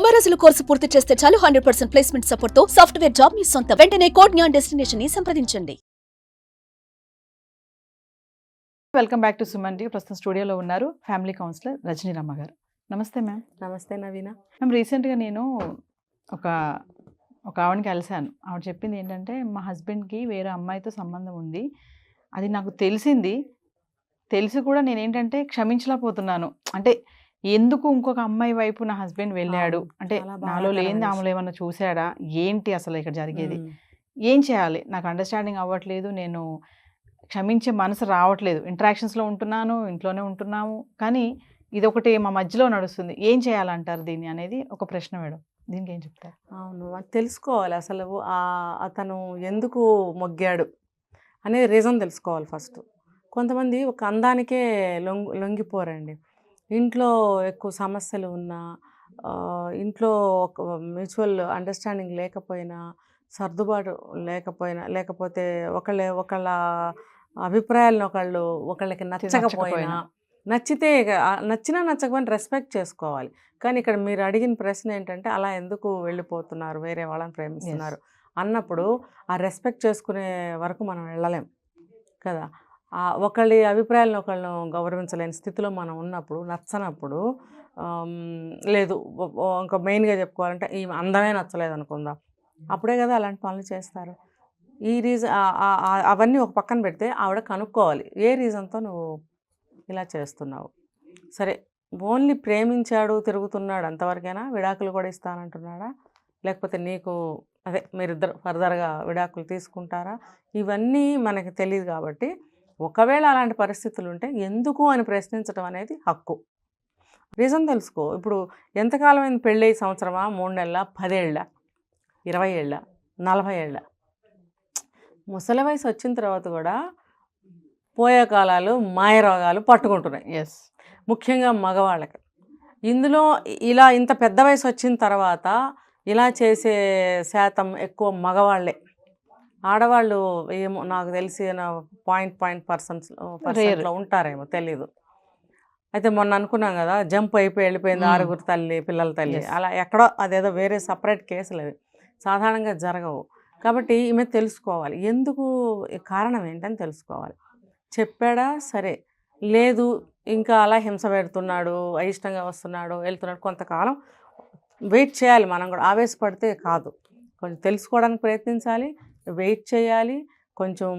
90 రోజుల కోర్సు పూర్తి చేస్తే చాలు 100% ప్లేస్మెంట్ సపోర్ట్ తో సాఫ్ట్వేర్ జాబ్ మీ సొంతం. వెంటనే కోడ్ జ్ఞాన్ డెస్టినేషన్ ని సంప్రదించండి. Welcome back to Suman T. ప్రస్తుతం స్టూడియోలో ఉన్నారు ఫ్యామిలీ కౌన్సిలర్ రజనీ రమ్మ గారు. నమస్తే మ్యామ్. నమస్తే నవీన. మ్యామ్, రీసెంట్గా నేను ఒక ఆవిడని కలిశాను. ఆవిడ చెప్పింది ఏంటంటే, మా హస్బెండ్కి వేరే అమ్మాయితో సంబంధం ఉంది, అది నాకు తెలిసి కూడా నేనేంటంటే క్షమించలేకపోతున్నాను. అంటే ఎందుకు ఇంకొక అమ్మాయి వైపు నా హస్బెండ్ వెళ్ళాడు, అంటే నాలో లేని ఆమెలో ఏమన్నా చూశాడా, ఏంటి అసలు ఇక్కడ జరిగేది, ఏం చేయాలి, నాకు అండర్స్టాండింగ్ అవ్వట్లేదు, నేను క్షమించే మనసు రావట్లేదు. ఇంటరాక్షన్స్లో ఉంటున్నాను, ఇంట్లోనే ఉంటున్నాము, కానీ ఇదొకటి మా మధ్యలో నడుస్తుంది, ఏం చేయాలంటారు దీన్ని అనేది ఒక ప్రశ్న మేడం. దీనికి ఏం చెప్తారు? అవును, తెలుసుకోవాలి అసలు అతను ఎందుకు మొగ్గాడు అనేది రీజన్ తెలుసుకోవాలి ఫస్ట్. కొంతమంది ఒక అందానికే లొంగిపోరండి. ఇంట్లో ఎక్కువ సమస్యలు ఉన్నా, ఇంట్లో ఒక మ్యూచువల్ అండర్స్టాండింగ్ లేకపోయినా, సర్దుబాటు లేకపోయినా, లేకపోతే ఒకళ్ళ అభిప్రాయాలను ఒకళ్ళకి నచ్చకపోయినా, నచ్చినా నచ్చకపోయినా రెస్పెక్ట్ చేసుకోవాలి. కానీ ఇక్కడ మీరు అడిగిన ప్రశ్న ఏంటంటే, అలా ఎందుకు వెళ్ళిపోతున్నారు, వేరే వాళ్ళని ప్రేమిస్తున్నారు అన్నప్పుడు ఆ రెస్పెక్ట్ చేసుకునే వరకు మనం వెళ్ళలేం కదా. ఒకళ్ళ అభిప్రాయాలను ఒకళ్ళను గౌరవించలేని స్థితిలో మనం ఉన్నప్పుడు, నచ్చనప్పుడు, లేదు ఇంకా మెయిన్గా చెప్పుకోవాలంటే ఈ అందమే నచ్చలేదు అనుకుందాం, అప్పుడే కదా అలాంటి పనులు చేస్తారు. ఈ రీజన్ అవన్నీ ఒక పక్కన పెడితే ఆవిడ కనుక్కోవాలి, ఏ రీజన్తో నువ్వు ఇలా చేస్తున్నావు. సరే, ఓన్లీ ప్రేమించాడు తిరుగుతున్నాడు అంతవరకైనా, విడాకులు కూడా ఇస్తానంటున్నాడా, లేకపోతే నీకు మీరిద్దరు ఫర్దర్గా విడాకులు తీసుకుంటారా, ఇవన్నీ మనకి తెలియదు. కాబట్టి ఒకవేళ అలాంటి పరిస్థితులు ఉంటే ఎందుకు అని ప్రశ్నించడం అనేది హక్కు. రీజన్ తెలుసుకో. ఇప్పుడు ఎంతకాలం అయింది పెళ్ళి? సంవత్సరమా, 3 నెలల, 10 ఏళ్ళ, 20 ఏళ్ళ, 40 ఏళ్ళ? ముసలి వయసు వచ్చిన తర్వాత కూడా పోయే కాలాలు, మాయరోగాలు పట్టుకుంటున్నాయి. ఎస్, ముఖ్యంగా మగవాళ్ళకి. ఇందులో ఇంత పెద్ద వయసు వచ్చిన తర్వాత ఇలా చేసే శాతం ఎక్కువ మగవాళ్ళే. ఆడవాళ్ళు ఏమో నాకు తెలిసి 0.% ఉంటారేమో, తెలీదు. అయితే మొన్న అనుకున్నాం కదా, జంప్ అయిపోయి వెళ్ళిపోయింది 6 పిల్లల తల్లి, అలా ఎక్కడో అదేదో వేరే సపరేట్ కేసులు అవి సాధారణంగా జరగవు. కాబట్టి ఈమె తెలుసుకోవాలి, ఎందుకు, కారణం ఏంటని తెలుసుకోవాలి. చెప్పాడా, సరే, లేదు ఇంకా అలా హింస పెడుతున్నాడు, అయిష్టంగా వస్తున్నాడు, వెళ్తున్నాడు, కొంతకాలం వెయిట్ చేయాలి. మనం కూడా ఆవేశపడితే కాదు, కొంచెం తెలుసుకోవడానికి ప్రయత్నించాలి, వెయిట్ చేయాలి. కొంచెం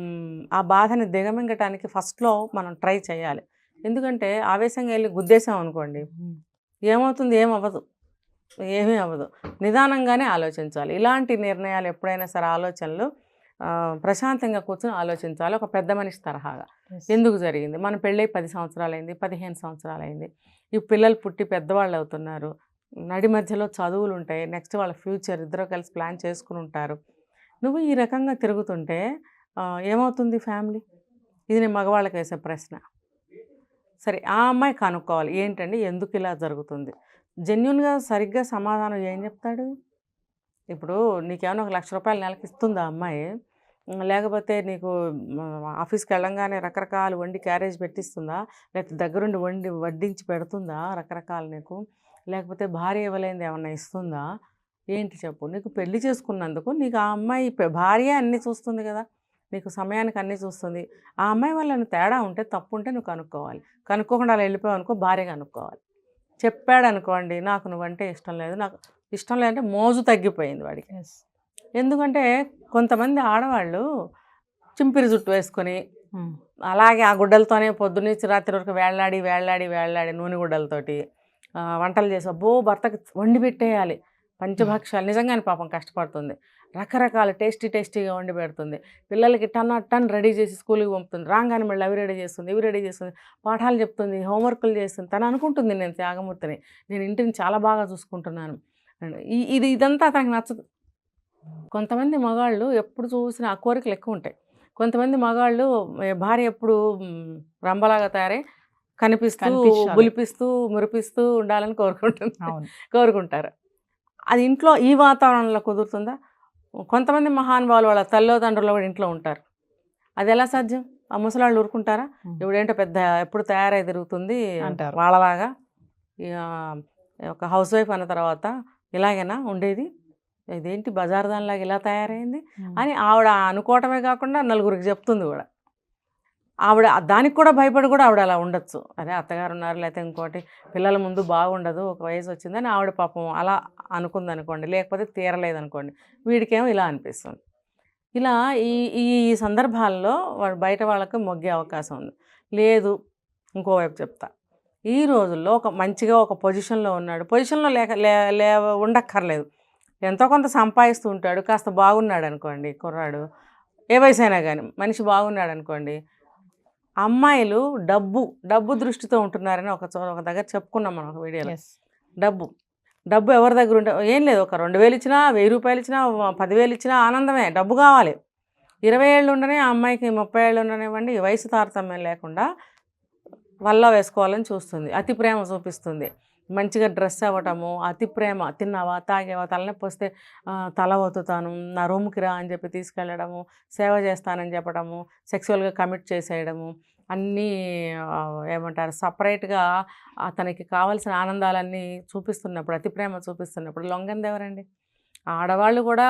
ఆ బాధని దిగమింగటానికి ఫస్ట్లో మనం ట్రై చేయాలి. ఎందుకంటే ఆవేశంగా వెళ్ళి గుద్దేశాం అనుకోండి, ఏమవుతుంది? ఏమీ అవ్వదు. నిదానంగానే ఆలోచించాలి. ఇలాంటి నిర్ణయాలు ఎప్పుడైనా సరే ఆలోచనలు ప్రశాంతంగా కూర్చొని ఆలోచించాలి, ఒక పెద్ద మనిషి తరహాగా. ఎందుకు జరిగింది? మన పెళ్ళై 10 సంవత్సరాలు అయింది, 15 సంవత్సరాలు అయింది, ఈ పిల్లలు పుట్టి పెద్దవాళ్ళు అవుతున్నారు, నడి మధ్యలో చదువులు ఉంటాయి, నెక్స్ట్ వాళ్ళ ఫ్యూచర్ ఇద్దరు కలిసి ప్లాన్ చేసుకుని ఉంటారు. నువ్వు ఈ రకంగా తిరుగుతుంటే ఏమవుతుంది ఫ్యామిలీ? ఇది నేను మగవాళ్ళకి వేసే ప్రశ్న. సరే, ఆ అమ్మాయి కనుక్కోవాలి, ఏంటండి ఎందుకు ఇలా జరుగుతుంది. జెన్యున్గా సరిగ్గా సమాధానం ఏం చెప్తాడు? ఇప్పుడు నీకేమైనా 1 లక్ష రూపాయలు నెలకి ఇస్తుందా అమ్మాయి? లేకపోతే నీకు ఆఫీస్కి వెళ్ళంగానే రకరకాలు వండి క్యారేజ్ పెట్టిస్తుందా? లేకపోతే దగ్గరుండి వడ్డించి పెడుతుందా రకరకాలు నీకు? లేకపోతే భార్య ఇవ్వలేనిది ఏమన్నా ఇస్తుందా? ఏంటి చెప్పు. నీకు పెళ్లి చేసుకున్నందుకు నీకు ఆ అమ్మాయి భార్య అన్నీ చూస్తుంది కదా, నీకు సమయానికి అన్నీ చూస్తుంది. ఆ అమ్మాయి వల్ల తేడా ఉంటే, తప్పు ఉంటే నువ్వు కనుక్కోవాలి. కనుక్కోకుండా అలా వెళ్ళిపోయావు అనుకో, భార్య కనుక్కోవాలి. చెప్పాడు అనుకోండి, నాకు నువ్వంటే ఇష్టం లేదు, నాకు ఇష్టం లేదంటే మోజు తగ్గిపోయింది వాడికి. ఎందుకంటే కొంతమంది ఆడవాళ్ళు చింపిరి జుట్టు వేసుకొని అలాగే ఆ గుడ్డలతోనే పొద్దున్నుంచి రాత్రి వరకు వేళ్లాడి నూనె గుడ్డలతోటి వంటలు చేసి, అబ్బో భర్తకి వండి పెట్టేయాలి పంచభక్షాలు. నిజంగానే పాపం కష్టపడుతుంది, రకరకాల టేస్టీగా వండి పెడుతుంది, పిల్లలకి టన్ రెడీ చేసి స్కూల్కి పంపుతుంది, రాగానే మళ్ళీ అవి రెడీ చేస్తుంది, పాఠాలు చెప్తుంది, హోంవర్కులు చేస్తుంది. తను అనుకుంటుంది, నేను త్యాగమూర్తిని, నేను ఇంటిని చాలా బాగా చూసుకుంటున్నాను. ఇదంతా తనకు నచ్చదు. కొంతమంది మగాళ్ళు ఎప్పుడు చూసినా ఆ కోరికలు ఎక్కువ ఉంటాయి. కొంతమంది మగాళ్ళు భార్య ఎప్పుడు రంబలాగా తయారై కనిపిస్తూ, బులిపిస్తూ, మురిపిస్తూ ఉండాలని కోరుకుంటారు. అది ఇంట్లో ఈ వాతావరణంలో కుదురుతుందా? కొంతమంది మహానుభావులు వాళ్ళ తల్లిదండ్రులు కూడా ఇంట్లో ఉంటారు, అది ఎలా సాధ్యం? ఆ ముసలాళ్ళు ఊరుకుంటారా? ఇప్పుడేంటో పెద్ద ఎప్పుడు తయారై తిరుగుతుంది వాళ్ళలాగా. ఒక హౌస్ వైఫ్ అన్న తర్వాత ఇలాగేనా ఉండేది, ఇదేంటి బజార్ దానిలాగా ఇలా తయారైంది అని ఆవిడ అనుకోవటమే కాకుండా నలుగురికి చెప్తుంది కూడా. ఆవిడ దానికి కూడా భయపడి కూడా ఆవిడ అలా ఉండొచ్చు, అదే అత్తగారు ఉన్నారు లేకపోతే ఇంకోటి పిల్లల ముందు బాగుండదు, ఒక వయసు వచ్చిందని ఆవిడ పాపం అలా అనుకుంది అనుకోండి, లేకపోతే తీరలేదనుకోండి, వీడికేమో ఇలా అనిపిస్తుంది. ఇలా ఈ ఈ సందర్భాల్లో వాడు బయట వాళ్ళకి మొగ్గే అవకాశం ఉంది. లేదు ఇంకోవైపు చెప్తా, ఈ రోజుల్లో ఒక మంచిగా ఒక పొజిషన్లో ఉన్నాడు, పొజిషన్లో ఉండక్కర్లేదు, ఎంతో కొంత సంపాదిస్తూ ఉంటాడు, కాస్త బాగున్నాడు అనుకోండి కుర్రాడు, ఏ వయసు అయినా కానీ మనిషి బాగున్నాడు అనుకోండి, అమ్మాయిలు డబ్బు దృష్టితో ఉంటున్నారని ఒక దగ్గర చెప్పుకున్నాం మనం ఒక వీడియోలో. డబ్బు ఎవరి దగ్గర ఉంటే ఏం లేదు, ఒక 2000 ఇచ్చినా 1000 రూపాయలు ఇచ్చినా 10,000 ఇచ్చినా ఆనందమే, డబ్బు కావాలి. 20 ఏళ్ళు ఉండనే ఆ అమ్మాయికి 30 ఏళ్ళు ఉండనివ్వండి, వయసు తారతమ్యం లేకుండా వల్ల వేసుకోవాలని చూస్తుంది, అతి ప్రేమ చూపిస్తుంది, మంచిగా డ్రెస్ అవ్వటము, అతి ప్రేమ, తిన్నావా తాగేవా, తలనొప్పి వస్తే తల ఒత్తుతాను, నా రూమ్కి రా అని చెప్పి తీసుకెళ్ళడము, సేవ చేస్తానని చెప్పడము, సెక్సువల్గా కమిట్ చేసేయడము, అన్నీ ఏమంటారు సపరేట్గా అతనికి కావాల్సిన ఆనందాలన్నీ చూపిస్తున్నప్పుడు, అతి ప్రేమ చూపిస్తున్నప్పుడు లొంగంది ఎవరండి? ఆడవాళ్ళు కూడా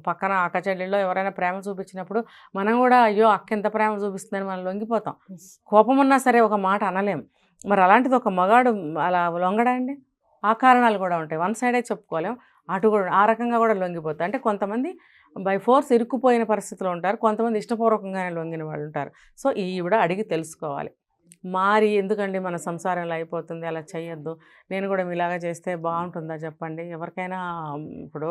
పక్కన అక్క చెల్లెల్లో ఎవరైనా ప్రేమ చూపించినప్పుడు మనం కూడా అయ్యో అక్క ఎంత ప్రేమ చూపిస్తుందని మనం లొంగిపోతాం, కోపం ఉన్నా సరే ఒక మాట అనలేం. మరి అలాంటిది ఒక మగాడు అలా లొంగడా అండి? ఆ కారణాలు కూడా ఉంటాయి, వన్ సైడే చెప్పుకోలేం, అటు కూడా ఆ రకంగా కూడా లొంగిపోతాయి. అంటే కొంతమంది బై ఫోర్స్ ఇరుక్కుపోయిన పరిస్థితిలో ఉంటారు, కొంతమంది ఇష్టపూర్వకంగానే లొంగిన వాళ్ళు ఉంటారు. సో ఈవిడ అడిగి తెలుసుకోవాలి, మారి ఎందుకండి మన సంసారంలో అయిపోతుంది, అలా చేయొద్దు, నేను కూడా మీలాగా చేస్తే బాగుంటుందా చెప్పండి. ఎవరికైనా ఇప్పుడు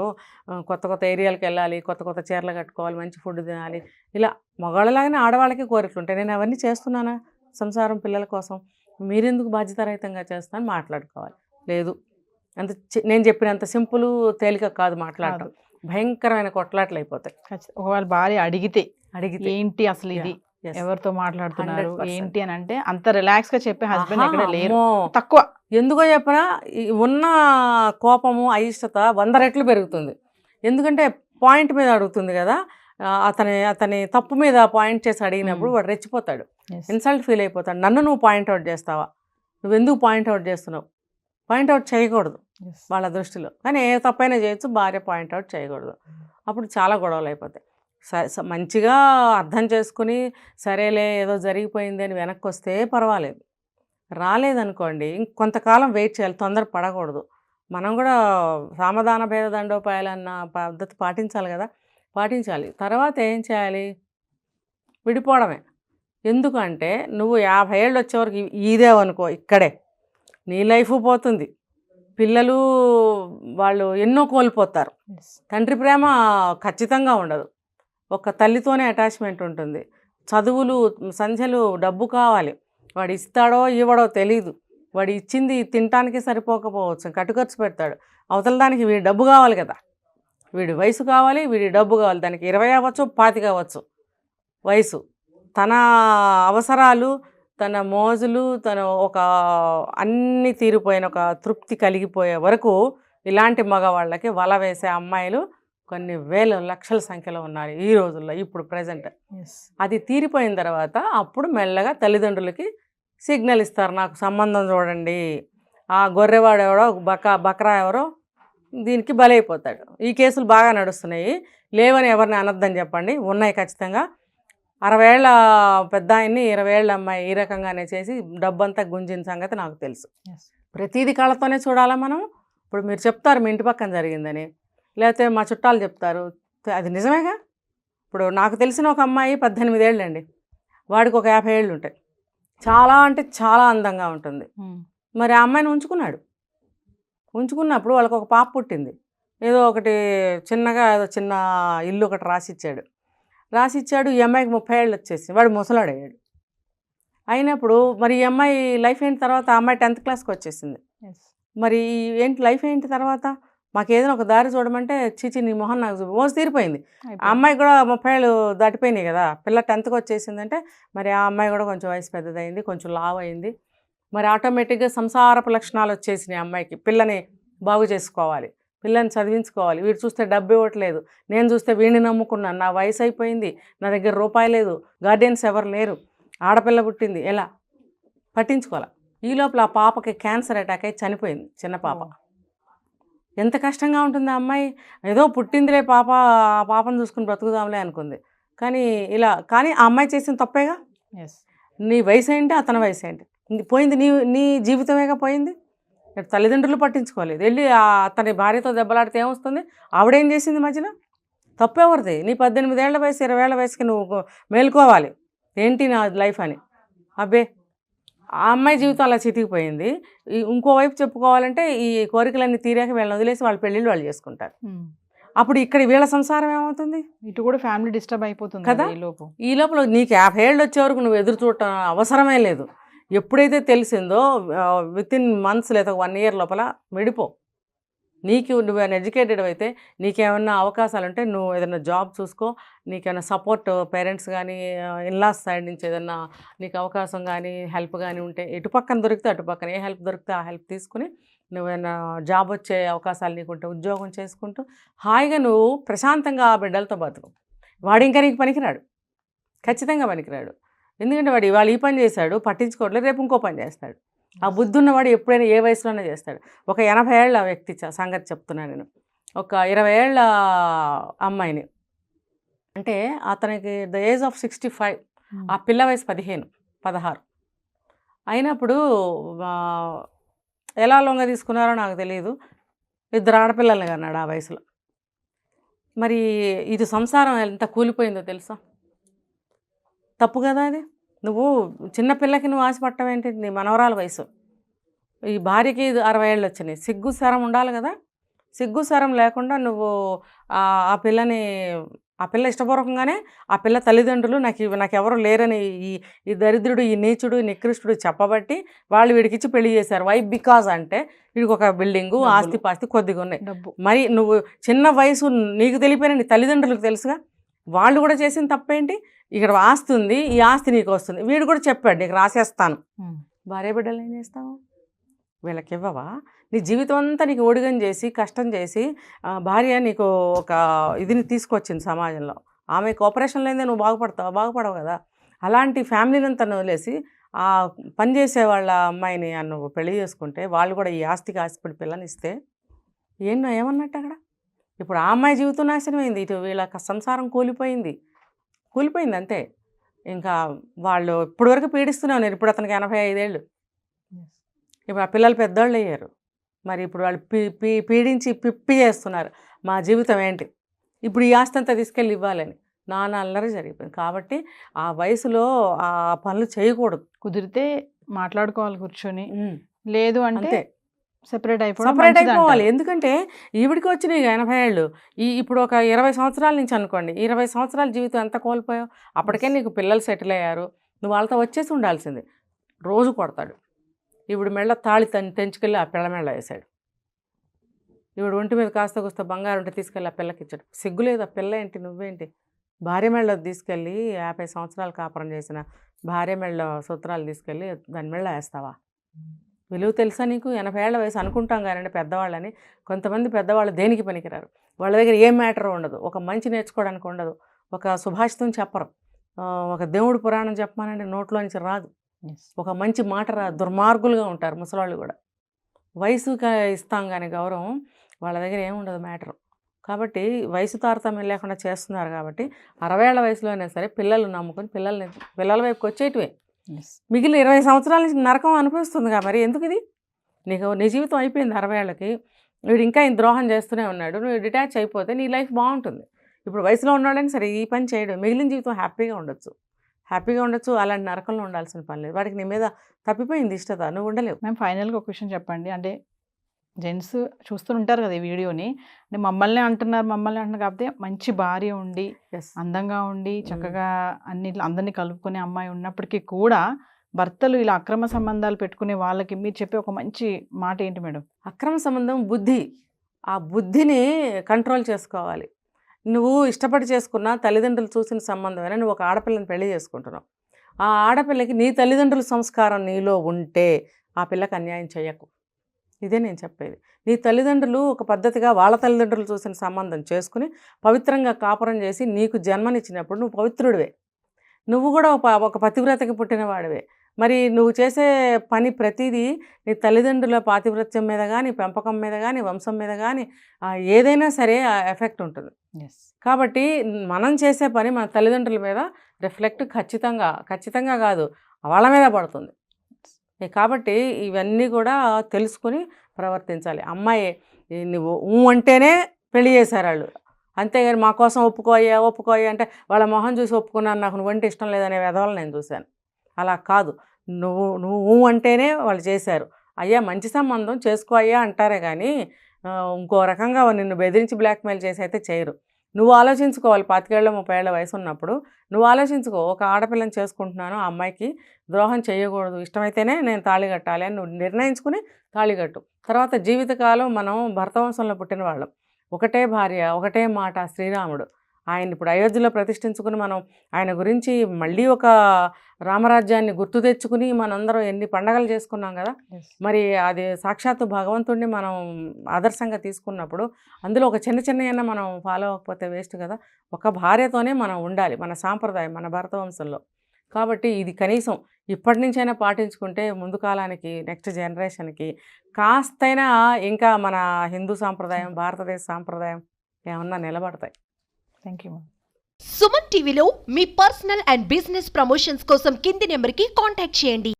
కొత్త ఏరియాలకు వెళ్ళాలి, కొత్త చీరలు కట్టుకోవాలి, మంచి ఫుడ్ తినాలి, ఇలా మగవాళ్ళలాగానే ఆడవాళ్ళకి కోరికలు ఉంటాయి. నేను అవన్నీ చేస్తున్నానా సంసారం పిల్లల కోసం, మీరెందుకు బాధ్యతారహితంగా చేస్తాను మాట్లాడుకోవాలి. లేదు అంత నేను చెప్పినంత సింపుల్ తేలిక కాదు మాట్లాడటం, భయంకరమైన కొట్లాట్లు అయిపోతాయి. ఒకవేళ భార్య అడిగితే ఏంటి అసలు ఇది ఎవరితో మాట్లాడుతున్నారు ఏంటి అని అంటే అంత రిలాక్స్ గా చెప్పే హస్బెండ్ ఎక్కడ లేరు, తక్కువ. ఎందుకో చెప్పనా, ఉన్న కోపము అయిష్టత 100 రెట్లు పెరుగుతుంది. ఎందుకంటే పాయింట్ మీద అడుగుతుంది కదా, అతని తప్పు మీద పాయింట్ చేసి అడిగినప్పుడు వాడు రెచ్చిపోతాడు, ఇన్సల్ట్ ఫీల్ అయిపోతాడు. నన్ను నువ్వు పాయింట్అవుట్ చేస్తావా, నువ్వెందుకు పాయింట్అవుట్ చేస్తున్నావు? పాయింట్అవుట్ చేయకూడదు వాళ్ళ దృష్టిలో, కానీ ఏ తప్పైనా చేయొచ్చు, భార్య పాయింట్అవుట్ చేయకూడదు. అప్పుడు చాలా గొడవలు అయిపోతాయి. మంచిగా అర్థం చేసుకుని సరేలే ఏదో జరిగిపోయింది అని వెనక్కి వస్తే పర్వాలేదు, రాలేదనుకోండి ఇంకొంతకాలం వెయిట్ చేయాలి, తొందర పడకూడదు. మనం కూడా సామధాన భేద దండోపాయాలన్న పద్ధతి పాటించాలి కదా, పాటించాలి. తర్వాత ఏం చేయాలి? విడిపోవడమే. ఎందుకంటే నువ్వు 50 ఏళ్ళు వచ్చేవరకు ఇదేవనుకో, ఇక్కడే నీ లైఫ్ పోతుంది, పిల్లలు వాళ్ళు ఎన్నో కోల్పోతారు, తండ్రి ప్రేమ ఖచ్చితంగా ఉండదు, ఒక తల్లితోనే అటాచ్మెంట్ ఉంటుంది, చదువులు సంధ్యలు, డబ్బు కావాలి, వాడు ఇస్తాడో ఇవ్వడో తెలీదు, వాడు ఇచ్చింది తినటానికి సరిపోకపోవచ్చు, కట్టుఖర్చు పెడతాడు, అవతల దానికి వీడి డబ్బు కావాలి కదా, వీడి వయసు కావాలి, వీడి డబ్బు కావాలి, దానికి 20 అవ్వచ్చు 25 అవ్వచ్చు వయసు, తన అవసరాలు, తన మోజులు, తన ఒక అన్నీ తీరిపోయిన ఒక తృప్తి కలిగిపోయే వరకు ఇలాంటి మగవాళ్ళకి వల వేసే అమ్మాయిలు కొన్ని వేల లక్షల సంఖ్యలో ఉన్నారు ఈ రోజుల్లో, ఇప్పుడు ప్రజెంట్. అది తీరిపోయిన తర్వాత అప్పుడు మెల్లగా తల్లిదండ్రులకి సిగ్నల్ ఇస్తారు, నాకు సంబంధం చూడండి, ఆ గొర్రెవాడు ఎవడో బక్రా ఎవరో దీనికి బలైపోతాడు. ఈ కేసులు బాగా నడుస్తున్నాయి, లేవని ఎవరిని అనొద్దని చెప్పండి, ఉన్నాయి ఖచ్చితంగా. 60 ఏళ్ళ పెద్ద ఆయన్ని 20 ఏళ్ళ అమ్మాయి ఈ రకంగానే చేసి డబ్బంతా గుంజిన సంగతి నాకు తెలుసు. ప్రతిదీ కళ్ళతోనే చూడాలా మనం. ఇప్పుడు మీరు చెప్తారు మీ ఇంటి పక్కన జరిగిందని, లేకపోతే మా చుట్టాలు చెప్తారు, అది నిజమేగా. ఇప్పుడు నాకు తెలిసిన ఒక అమ్మాయి 18 ఏళ్ళండి, వాడికి ఒక 50 ఏళ్ళు ఉంటాయి, చాలా అంటే చాలా అందంగా ఉంటుంది. మరి ఆ అమ్మాయిని ఉంచుకున్నప్పుడు వాళ్ళకి ఒక పాప పుట్టింది, ఏదో ఒకటి చిన్నగా ఏదో చిన్న ఇల్లు ఒకటి రాసిచ్చాడు. ఈ అమ్మాయికి 30 ఏళ్ళు వచ్చేసి వాడు ముసలాడయ్యాడు. అయినప్పుడు మరి ఈ అమ్మాయి లైఫ్ ఏంటి తర్వాత? ఆ అమ్మాయి 10th క్లాస్కి వచ్చేసింది. మరి ఏంటి లైఫ్ ఏంటి తర్వాత? మాకు ఏదైనా ఒక దారి చూడమంటే చీచి నీ మొహం నాకు మోసి తీరిపోయింది. ఆ అమ్మాయి కూడా 30 ఏళ్ళు దాటిపోయినాయి కదా, పిల్ల 10th వచ్చేసిందంటే మరి ఆ అమ్మాయి కూడా కొంచెం వయసు పెద్దదైంది, కొంచెం లావు అయింది. మరి ఆటోమేటిక్గా సంసారపు లక్షణాలు వచ్చేసినాయి అమ్మాయికి. పిల్లని బాగు చేసుకోవాలి, పిల్లని చదివించుకోవాలి, వీడు చూస్తే డబ్బు ఇవ్వట్లేదు, నేను చూస్తే వీడిని నమ్ముకున్నాను, నా వయసు అయిపోయింది, నా దగ్గర రూపాయి లేదు, గార్డియన్స్ ఎవరు లేరు, ఆడపిల్ల పుట్టింది, ఎలా పట్టించుకోవాలి. ఈ లోపల ఆ పాపకి క్యాన్సర్ అటాక్ అయి చనిపోయింది, చిన్న పాప. ఎంత కష్టంగా ఉంటుంది ఆ అమ్మాయి. ఏదో పుట్టిందిలే పాప, ఆ పాపను చూసుకుని బ్రతుకుదాంలే అనుకుంది. కానీ ఆ అమ్మాయి చేసిన తప్పేగా. ఎస్. నీ వయసు ఏంటి, అతని వయసు ఏంటి, పోయింది నీ జీవితమేగా పోయింది. తల్లిదండ్రులు పట్టించుకోలేదు, వెళ్ళి అతని భార్యతో దెబ్బలాడితే ఏమొస్తుంది? ఆవిడేం చేసింది మధ్యలో? తప్పెవరిది? నీ 18 ఏళ్ల వయసు 20 ఏళ్ల వయసుకి నువ్వు మేలుకోవాలి ఏంటి నా లైఫ్ అని. అబ్బే, ఆ అమ్మాయి జీవితం అలా చితికిపోయింది. ఇంకోవైపు చెప్పుకోవాలంటే ఈ కోరికలన్నీ తీరాక వీళ్ళని వదిలేసి వాళ్ళ పెళ్ళిళ్ళు వాళ్ళు చేసుకుంటారు. అప్పుడు ఇక్కడ వీళ్ళ సంసారం ఏమవుతుంది? ఇటు కూడా ఫ్యామిలీ డిస్టర్బ్ అయిపోతుంది కదా. ఈ లోపల నీకు 50 ఏళ్ళు వచ్చే వరకు నువ్వు ఎదురు చూడటం అవసరమే లేదు. ఎప్పుడైతే తెలిసిందో వితిన్ మంత్స్ లేదా 1 ఇయర్ లోపల విడిపో. నువ్వు ఎడ్యుకేటెడ్ అయితే నీకేమన్నా అవకాశాలు ఉంటే నువ్వు ఏదైనా జాబ్ చూసుకో. నీకేమైనా సపోర్ట్ పేరెంట్స్ కానీ ఇన్లాస్ సైడ్ నుంచి ఏదన్నా నీకు అవకాశం కానీ హెల్ప్ కానీ ఉంటే ఇటు పక్కన దొరికితే అటు పక్కన ఏ హెల్ప్ దొరికితే ఆ హెల్ప్ తీసుకుని నువ్వేమైనా జాబ్ వచ్చే అవకాశాలు నీకుంటే ఉద్యోగం చేసుకుంటూ హాయిగా నువ్వు ప్రశాంతంగా ఆ బిడ్డలతో బతుకు. వాడు ఇంకా నీకు పనికిరాడు, ఖచ్చితంగా పనికిరాడు. ఎందుకంటే వాడు ఇవాళ ఈ పని చేశాడు, పట్టించుకోవట్లేదు, రేపు ఇంకో పని చేస్తాడు. ఆ బుద్ధి ఉన్నవాడు ఎప్పుడైనా ఏ వయసులోనే చేస్తాడు. ఒక 80 ఏళ్ల వ్యక్తి సంగతి చెప్తున్నాను నేను. ఒక 20 ఏళ్ల అమ్మాయిని, అంటే అతనికి ద ఏజ్ ఆఫ్ 65, ఆ పిల్ల వయసు 15-16 అయినప్పుడు ఎలా లొంగ తీసుకున్నారో నాకు తెలియదు. 2 ఆడపిల్లల్ని కన్నాడు ఆ వయసులో. మరి ఇది సంసారం ఎంత కూలిపోయిందో తెలుసా? తప్పు కదా అది. నువ్వు చిన్నపిల్లకి నువ్వు ఆశపడటం ఏంటి? నీ మనవరాల వయసు. ఈ భార్యకి 60 ఏళ్ళు వచ్చినాయి. సిగ్గు శరం ఉండాలి కదా. సిగ్గు శరం లేకుండా నువ్వు ఆ పిల్ల ఇష్టపూర్వకంగానే ఆ పిల్ల తల్లిదండ్రులు నాకెవరు లేరని ఈ దరిద్రుడు, ఈ నీచుడు, ఈ నికృష్టుడు చెప్పబట్టి వాళ్ళు వీడికిచ్చి పెళ్లి చేశారు. వై? బికాజ్ అంటే వీడికి ఒక బిల్డింగు, ఆస్తి పాస్తి కొద్దిగా ఉన్నాయి. మరి నువ్వు చిన్న వయసు నీకు తెలిపోయినా నీ తల్లిదండ్రులకు తెలుసుగా. వాళ్ళు కూడా చేసిన తప్పేంటి? ఇక్కడ ఆస్తి ఉంది, ఈ ఆస్తి నీకు వస్తుంది. వీడు కూడా చెప్పాడు నీకు రాసేస్తాను. భార్య బిడ్డలు ఏం చేస్తావు? వీళ్ళకి ఇవ్వవా? నీ జీవితం అంతా నీకు ఒడిగం చేసి కష్టం చేసి భార్య నీకు ఒక ఇదిని తీసుకొచ్చింది సమాజంలో. ఆమె కోఆపరేషన్ లేదే నువ్వు బాగుపడవు కదా. అలాంటి ఫ్యామిలీని అంతా వదిలేసి ఆ పనిచేసే వాళ్ళ అమ్మాయిని నువ్వు పెళ్లి చేసుకుంటే వాళ్ళు కూడా ఈ ఆస్తికి ఆశపడి పిల్లని ఇస్తే ఏమన్నట్టు అక్కడ? ఇప్పుడు ఆ అమ్మాయి జీవితం నాశనమైంది, ఇటు వీళ్ళ సంసారం కూలిపోయింది అంతే. ఇంకా వాళ్ళు ఇప్పటి వరకు పీడిస్తూనే ఉన్నారు. ఇప్పుడు అతనికి 85 ఏళ్ళు. ఇప్పుడు ఆ పిల్లలు పెద్దవాళ్ళు అయ్యారు. మరి ఇప్పుడు వాళ్ళు పీడించి పిప్పి చేస్తున్నారు. మా జీవితం ఏంటి? ఇప్పుడు ఈ ఆస్తి అంతా తీసుకెళ్ళి ఇవ్వాలని నాన్న అల్లరి జరిగిపోయింది. కాబట్టి ఆ వయసులో ఆ పనులు చేయకూడదు. కుదిరితే మాట్లాడుకోవాలి కూర్చొని, లేదు అంటే సెపరేట్ అయిపోవాలి. ఎందుకంటే ఈవిడికి వచ్చినాయి 80 ఏళ్ళు. ఇప్పుడు ఒక 20 సంవత్సరాల నుంచి అనుకోండి, 20 సంవత్సరాల జీవితం ఎంత కోల్పోయావు? అప్పటికే నీకు పిల్లలు సెటిల్ అయ్యారు, నువ్వు వాళ్ళతో వచ్చేసి ఉండాల్సింది. రోజు కొడతాడు. ఇప్పుడు మెళ్ళ తాళి తెంచుకెళ్ళి ఆ పిల్ల మెళ్ళ వేశాడు. ఇప్పుడు ఒంటి మీద కాస్త కూస్త బంగారం ఉంటే తీసుకెళ్ళి ఆ పిల్లకి ఇచ్చాడు. సిగ్గులేదు ఆ పిల్ల ఏంటి, నువ్వేంటి? భార్య మెళ్ళ తీసుకెళ్ళి 50 సంవత్సరాలు కాపురం చేసిన భార్య మెళ్ళ సూత్రాలు తీసుకెళ్ళి దాని మెళ్ళ వేస్తావా? విలువ తెలుసా నీకు? 80 ఏళ్ల వయసు అనుకుంటాం కానీ పెద్దవాళ్ళని. కొంతమంది పెద్దవాళ్ళు దేనికి పనికిరారు. వాళ్ళ దగ్గర ఏం మ్యాటర్ ఉండదు, ఒక మంచి నేర్చుకోవడానికి ఉండదు, ఒక సుభాషితం చెప్పరు, ఒక దేవుడు పురాణం చెప్పమానంటే నోట్లో నుంచి రాదు, ఒక మంచి మాట రాదు. దుర్మార్గులుగా ఉంటారు ముసలాళ్ళు కూడా. వయసుగా ఇస్తాం కానీ గౌరవం, వాళ్ళ దగ్గర ఏముండదు మ్యాటర్. కాబట్టి వయసు తారతమ్యం లేకుండా చేస్తున్నారు. కాబట్టి 60 ఏళ్ల వయసులోనే సరే పిల్లలు నమ్ముకొని పిల్లల వైపుకి వచ్చేటివే. మిగిలిన 20 సంవత్సరాల నుంచి నరకం అనిపిస్తుందిగా. మరి ఎందుకు ఇది? నీ జీవితం అయిపోయింది 60 ఏళ్ళకి. వీడు ఇంకా ఇంత ద్రోహం చేస్తూనే ఉన్నాడు. నువ్వు డిటాచ్ అయిపోతే నీ లైఫ్ బాగుంటుంది. ఇప్పుడు వయసులో ఉన్నాడని సరే ఈ పని చేయడం, మిగిలిన జీవితం హ్యాపీగా ఉండొచ్చు. అలాంటి నరకంలో ఉండాల్సిన పని లేదు. వాడికి నీ మీద తప్పిపోయింది ఇష్టత, నువ్వు ఉండలేవు. మేము ఫైనల్గా ఒక విషయం చెప్పండి. అంటే జెంట్స్ చూస్తుంటారు కదా ఈ వీడియోని, అంటే మమ్మల్ని అంటున్నారు కాకపోతే మంచి భార్య ఉండి అందంగా ఉండి చక్కగా అందరినీ కలుపుకునే అమ్మాయి ఉన్నప్పటికీ కూడా భర్తలు ఇలా అక్రమ సంబంధాలు పెట్టుకునే వాళ్ళకి మీరు చెప్పే ఒక మంచి మాట ఏంటి మేడం? అక్రమ సంబంధం బుద్ధి. ఆ బుద్ధిని కంట్రోల్ చేసుకోవాలి. నువ్వు ఇష్టపడి చేసుకున్న తల్లిదండ్రులు చూసిన సంబంధమైనా నువ్వు ఒక ఆడపిల్లని పెళ్లి చేసుకుంటున్నావు. ఆ ఆడపిల్లకి నీ తల్లిదండ్రుల సంస్కారం నీలో ఉంటే ఆ పిల్లకి అన్యాయం చేయకు. ఇదే నేను చెప్పేది. నీ తల్లిదండ్రులు ఒక పద్ధతిగా వాళ్ళ తల్లిదండ్రులు చూసిన సంబంధం చేసుకుని పవిత్రంగా కాపురం చేసి నీకు జన్మనిచ్చినప్పుడు నువ్వు పవిత్రుడివే. నువ్వు కూడా ఒక పతివ్రతకి పుట్టిన వాడివే. మరి నువ్వు చేసే పని ప్రతిదీ నీ తల్లిదండ్రుల పాతివ్రత్యం మీద కానీ, పెంపకం మీద కానీ, వంశం మీద కానీ ఏదైనా సరే ఆ ఎఫెక్ట్ ఉంటుంది. ఎస్. కాబట్టి మనం చేసే పని మన తల్లిదండ్రుల మీద రిఫ్లెక్ట్ ఖచ్చితంగా కాదు, వాళ్ళ మీద పడుతుంది. కాబట్టి ఇవన్నీ కూడా తెలుసుకుని ప్రవర్తించాలి. అమ్మాయి నువ్వు అంటేనే పెళ్లి చేశారు వాళ్ళు, అంతేగాని మా కోసం ఒప్పుకోయ్యా అంటే వాళ్ళ మొహం చూసి ఒప్పుకున్నాను, నాకు నువ్వంటే ఇష్టం లేదనే విధవలు నేను చూశాను. అలా కాదు, నువ్వు అంటేనే వాళ్ళు చేశారు. అయ్యా మంచి సంబంధం చేసుకో అయ్యా అంటారే కానీ ఇంకో రకంగా నిన్ను బెదిరించి బ్లాక్మెయిల్ చేసి అయితే చేయరు. నువ్వు ఆలోచించుకోవాలి. 25 ఏళ్ళ 30 ఏళ్ళ వయసు ఉన్నప్పుడు నువ్వు ఆలోచించుకో, ఒక ఆడపిల్లని చేసుకుంటున్నాను, ఆ అమ్మాయికి ద్రోహం చేయకూడదు, ఇష్టమైతేనే నేను తాళి కట్టాలి అని నువ్వు నిర్ణయించుకుని తాళి కట్టు. తర్వాత జీవితకాలం మనం భరతవంశంలో పుట్టిన వాళ్ళం, ఒకటే భార్య ఒకటే మాట శ్రీరాముడు. ఆయన ఇప్పుడు అయోధ్యలో ప్రతిష్ఠించుకుని మనం ఆయన గురించి మళ్ళీ ఒక రామరాజ్యాన్ని గుర్తు తెచ్చుకుని మనందరం ఎన్ని పండగలు చేసుకున్నాం కదా. మరి అది సాక్షాత్తు భగవంతుడిని మనం ఆదర్శంగా తీసుకున్నప్పుడు అందులో ఒక చిన్న మనం ఫాలో అవ్వకపోతే వేస్ట్ కదా. ఒక భార్యతోనే మనం ఉండాలి, మన సాంప్రదాయం, మన భరతవంశంలో. కాబట్టి ఇది కనీసం ఇప్పటి నుంచైనా పాటించుకుంటే ముందు కాలానికి, నెక్స్ట్ జనరేషన్కి కాస్తైనా ఇంకా మన హిందూ సాంప్రదాయం, భారతదేశ సాంప్రదాయం ఏమన్నా నిలబడతాయి. Thank you. సుమన్ టీవీలో మీ పర్సనల్ అండ్ బిజినెస్ ప్రమోషన్స్ కోసం కింది నెంబర్కి కాంటాక్ట్ చేయండి.